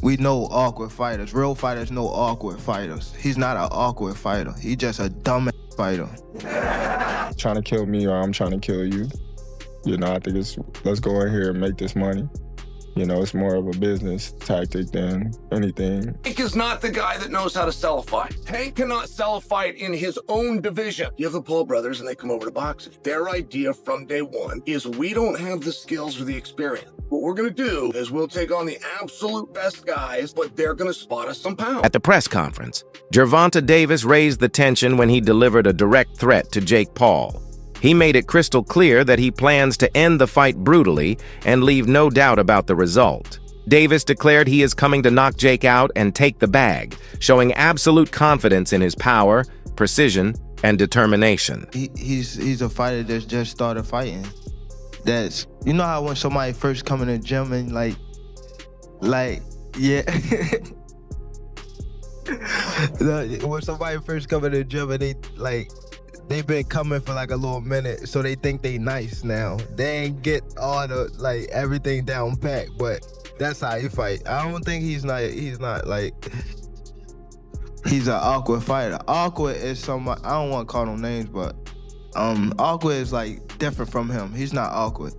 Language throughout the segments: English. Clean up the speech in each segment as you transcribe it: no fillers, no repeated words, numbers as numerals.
We know awkward fighters. Real fighters know awkward fighters. He's not an awkward fighter. He's just a dumb fighter. Trying to kill me or I'm trying to kill you. You know, I think it's, let's go in here and make this money. You know, it's more of a business tactic than anything. Tank is not the guy that knows how to sell a fight. Tank cannot sell a fight in his own division. You have the Paul brothers and they come over to boxing. Their idea from day one is we don't have the skills or the experience. What we're gonna do is we'll take on the absolute best guys, but they're gonna spot us some pounds. At the press conference, Gervonta Davis raised the tension when he delivered a direct threat to Jake Paul. He made it crystal clear that he plans to end the fight brutally and leave no doubt about the result. Davis declared he is coming to knock Jake out and take the bag, showing absolute confidence in his power, precision, and determination. He's a fighter that's just started fighting. That's, you know how when somebody first come in the gym and like, yeah. When somebody first come in the gym and they've been coming for like a little minute, so they think they nice now. They ain't get all the, everything down pat, but that's how he fight. I don't think he's an awkward fighter. Awkward is somebody, I don't want to call them names, but awkward is different from him. He's not awkward.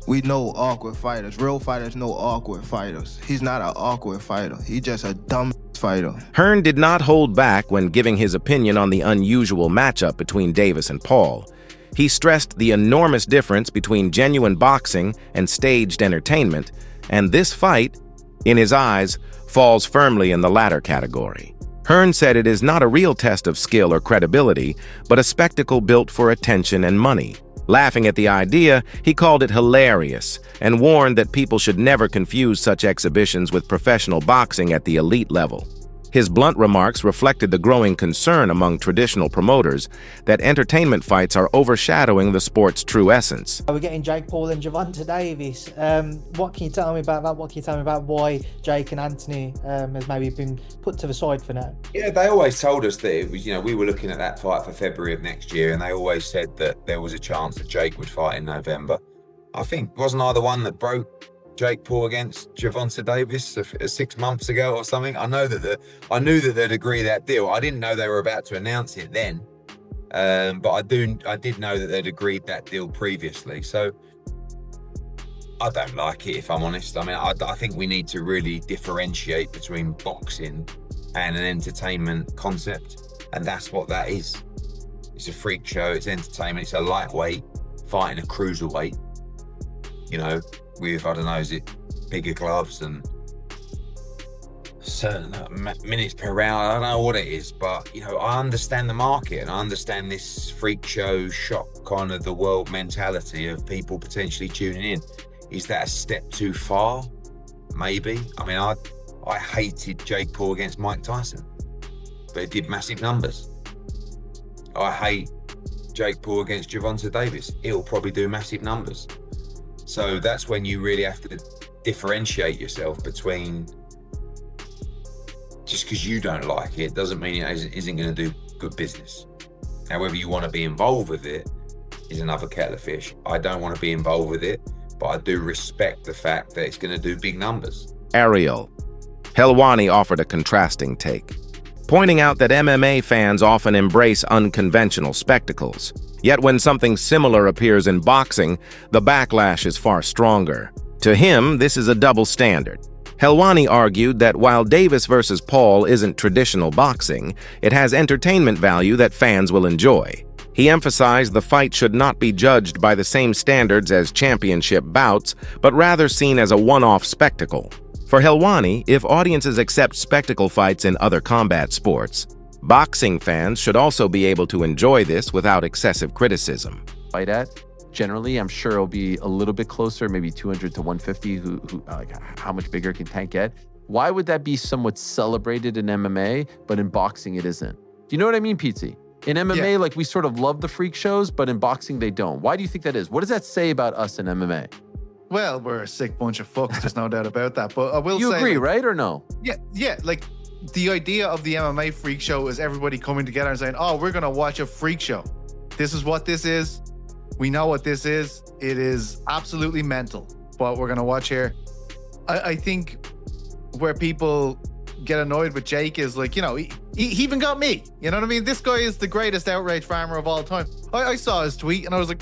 We know awkward fighters. Real fighters know awkward fighters. He's not an awkward fighter. He's just a dumb fighter. Hearn did not hold back when giving his opinion on the unusual matchup between Davis and Paul. He stressed the enormous difference between genuine boxing and staged entertainment, and this fight, in his eyes, falls firmly in the latter category. Hearn said it is not a real test of skill or credibility, but a spectacle built for attention and money. Laughing at the idea, he called it hilarious and warned that people should never confuse such exhibitions with professional boxing at the elite level. His blunt remarks reflected the growing concern among traditional promoters that entertainment fights are overshadowing the sport's true essence. We're getting Jake Paul and Gervonta Davis. What can you tell me about that? What can you tell me about why Jake and Anthony has maybe been put to the side for now? Yeah, they always told us that it was, we were looking at that fight for February of next year, and they always said that there was a chance that Jake would fight in November. I think, wasn't I the one that broke Jake Paul against Gervonta Davis 6 months ago or something? I knew that they'd agree that deal. I didn't know they were about to announce it then, but I did know that they'd agreed that deal previously. So I don't like it, if I'm honest. I mean, I think we need to really differentiate between boxing and an entertainment concept, and that's what that is. It's a freak show. It's entertainment. It's a lightweight fighting a cruiserweight. With, I don't know, is it bigger gloves and certain minutes per round? I don't know what it is, but, I understand the market and I understand this freak show shock kind of the world mentality of people potentially tuning in. Is that a step too far? Maybe. I mean, I hated Jake Paul against Mike Tyson, but it did massive numbers. I hate Jake Paul against Gervonta Davis. It'll probably do massive numbers. So that's when you really have to differentiate yourself between, just because you don't like it doesn't mean it isn't going to do good business. Now, whether you want to be involved with it is another kettle of fish. I don't want to be involved with it, but I do respect the fact that it's going to do big numbers. Ariel. Helwani offered a contrasting take, pointing out that MMA fans often embrace unconventional spectacles. Yet when something similar appears in boxing, the backlash is far stronger. To him, this is a double standard. Helwani argued that while Davis versus Paul isn't traditional boxing, it has entertainment value that fans will enjoy. He emphasized the fight should not be judged by the same standards as championship bouts, but rather seen as a one-off spectacle. For Helwani, if audiences accept spectacle fights in other combat sports, boxing fans should also be able to enjoy this without excessive criticism. Fight at, generally, I'm sure it'll be a little bit closer, maybe 200 to 150. How much bigger can Tank get? Why would that be somewhat celebrated in MMA, but in boxing it isn't? Do you know what I mean, Pete? In MMA, we sort of love the freak shows, but in boxing they don't. Why do you think that is? What does that say about us in MMA? Well, we're a sick bunch of fucks. There's no doubt about that. But I will say, you agree, right, or no? Yeah. The idea of the MMA freak show is everybody coming together and saying, oh, we're going to watch a freak show. This is what this is. We know what this is. It is absolutely mental, what we're going to watch here. I think where people get annoyed with Jake is like, you know, he even got me. You know what I mean? This guy is the greatest outrage farmer of all time. I saw his tweet and I was like,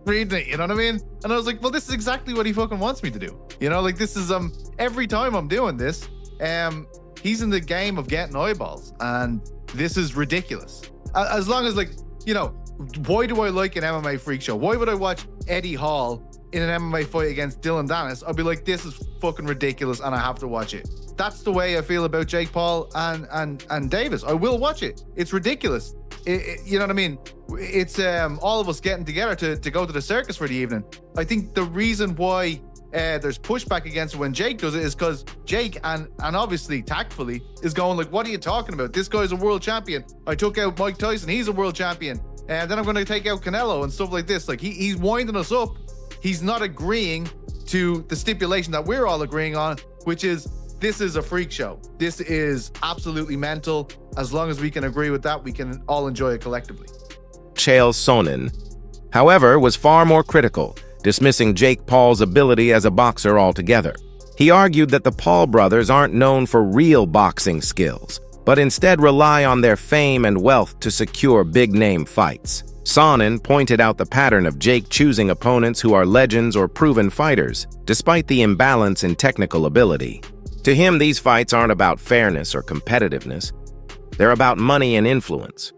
reading it, you know what I mean? And I was like, well, this is exactly what he fucking wants me to do. You know, like this is every time I'm doing this, he's in the game of getting eyeballs, and this is ridiculous. As long as, like, you know, why do I like an MMA freak show? Why would I watch Eddie Hall in an MMA fight against Dylan Dennis? I'll be like, this is fucking ridiculous, and I have to watch it. That's the way I feel about Jake Paul and Davis. I will watch it. It's ridiculous. You know what I mean? It's all of us getting together to go to the circus for the evening. I think the reason why there's pushback against it when Jake does it is because Jake, and obviously tactfully, is going like, what are you talking about? This guy's a world champion. I took out Mike Tyson. He's a world champion. And then I'm going to take out Canelo and stuff like this. Like, he's winding us up. He's not agreeing to the stipulation that we're all agreeing on, which is, this is a freak show. This is absolutely mental. As long as we can agree with that, we can all enjoy it collectively. Chael Sonnen, however, was far more critical, dismissing Jake Paul's ability as a boxer altogether. He argued that the Paul brothers aren't known for real boxing skills, but instead rely on their fame and wealth to secure big-name fights. Sonnen pointed out the pattern of Jake choosing opponents who are legends or proven fighters, despite the imbalance in technical ability. To him, these fights aren't about fairness or competitiveness. They're about money and influence.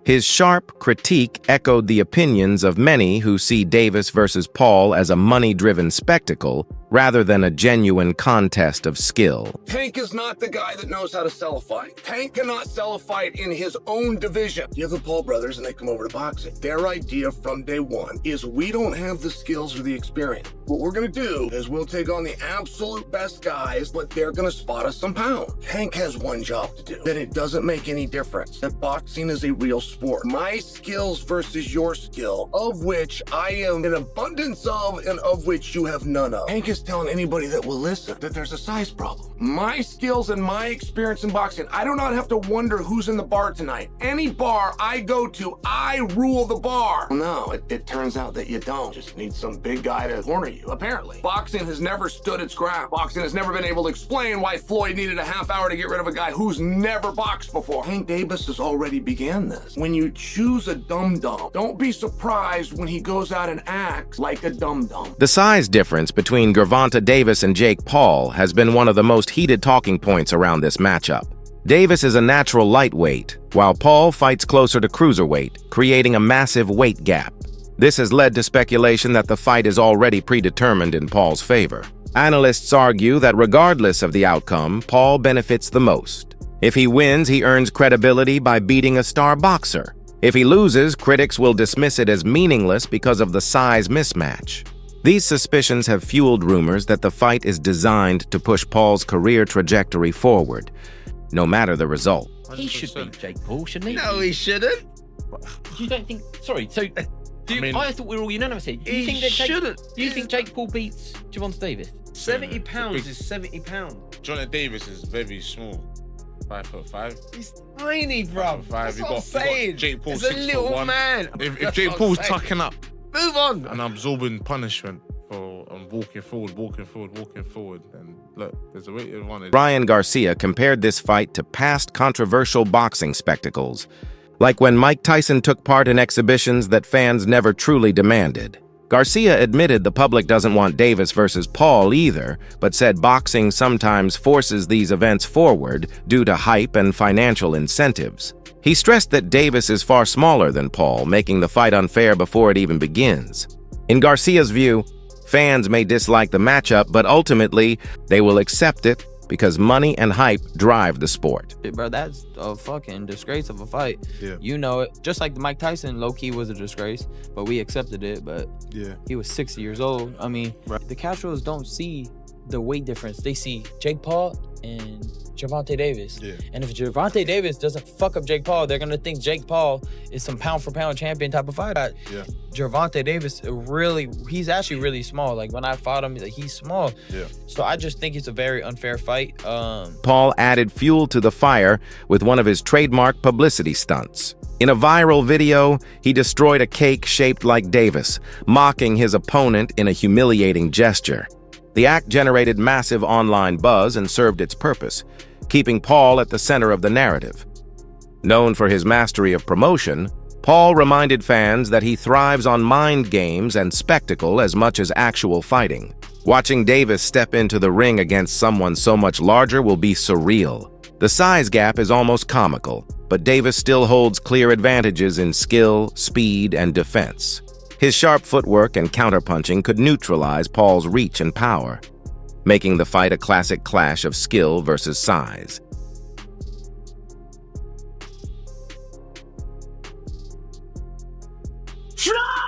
His sharp critique echoed the opinions of many who see Davis versus Paul as a money-driven spectacle rather than a genuine contest of skill. Tank is not the guy that knows how to sell a fight. Tank cannot sell a fight in his own division. You have the Paul brothers and they come over to boxing. Their idea from day one is, we don't have the skills or the experience. What we're gonna do is we'll take on the absolute best guys, but they're gonna spot us some pound. Tank has one job to do, that it doesn't make any difference, that boxing is a real sport. My skills versus your skill, of which I am an abundance of and of which you have none of. Tank is telling anybody that will listen that there's a size problem. My skills and my experience in boxing, I do not have to wonder who's in the bar tonight. Any bar I go to, I rule the bar. No, it turns out that you don't. Just need some big guy to corner you, apparently. Boxing has never stood its ground. Boxing has never been able to explain why Floyd needed a half hour to get rid of a guy who's never boxed before. Hank Davis has already began this. When you choose a dum-dum, don't be surprised when he goes out and acts like a dum-dum. The size difference between Gervonta Davis and Jake Paul has been one of the most heated talking points around this matchup. Davis is a natural lightweight, while Paul fights closer to cruiserweight, creating a massive weight gap. This has led to speculation that the fight is already predetermined in Paul's favor. Analysts argue that regardless of the outcome, Paul benefits the most. If he wins, he earns credibility by beating a star boxer. If he loses, critics will dismiss it as meaningless because of the size mismatch. These suspicions have fueled rumors that the fight is designed to push Paul's career trajectory forward, no matter the result. He should beat Jake Paul, shouldn't he? No, he shouldn't. You don't think? Sorry. So, I thought we were all unanimous here. Do you think that Jake Paul beats Gervonta Davis? 70 pounds is 70 pounds. Gervonta Davis is very small. 5'5". He's tiny, bro. That's what I'm saying. Jake Paul, he's a little man. If Jake Paul's tucking up, move on, and absorbing punishment for walking forward, then look, there's a weight advantage. Ryan Garcia compared this fight to past controversial boxing spectacles, like when Mike Tyson took part in exhibitions that fans never truly demanded. Garcia admitted the public doesn't want Davis versus Paul either, but said boxing sometimes forces these events forward due to hype and financial incentives. He stressed that Davis is far smaller than Paul, making the fight unfair before it even begins. In Garcia's view, fans may dislike the matchup, but ultimately, they will accept it because money and hype drive the sport. Bro, that's a fucking disgrace of a fight. Yeah. You know it. Just like Mike Tyson, low-key was a disgrace, but we accepted it, but yeah, he was 60 years old. I mean, the casuals don't see the weight difference. They see Jake Paul and Gervonta Davis. Yeah. And if Gervonta Davis doesn't fuck up Jake Paul, they're going to think Jake Paul is some pound-for-pound champion type of fighter. Yeah. Gervonta Davis, he's actually really small. Like, when I fought him, he's small. Yeah. So I just think it's a very unfair fight. Paul added fuel to the fire with one of his trademark publicity stunts. In a viral video, he destroyed a cake shaped like Davis, mocking his opponent in a humiliating gesture. The act generated massive online buzz and served its purpose, keeping Paul at the center of the narrative. Known for his mastery of promotion, Paul reminded fans that he thrives on mind games and spectacle as much as actual fighting. Watching Davis step into the ring against someone so much larger will be surreal. The size gap is almost comical, but Davis still holds clear advantages in skill, speed, and defense. His sharp footwork and counterpunching could neutralize Paul's reach and power, making the fight a classic clash of skill versus size. Try!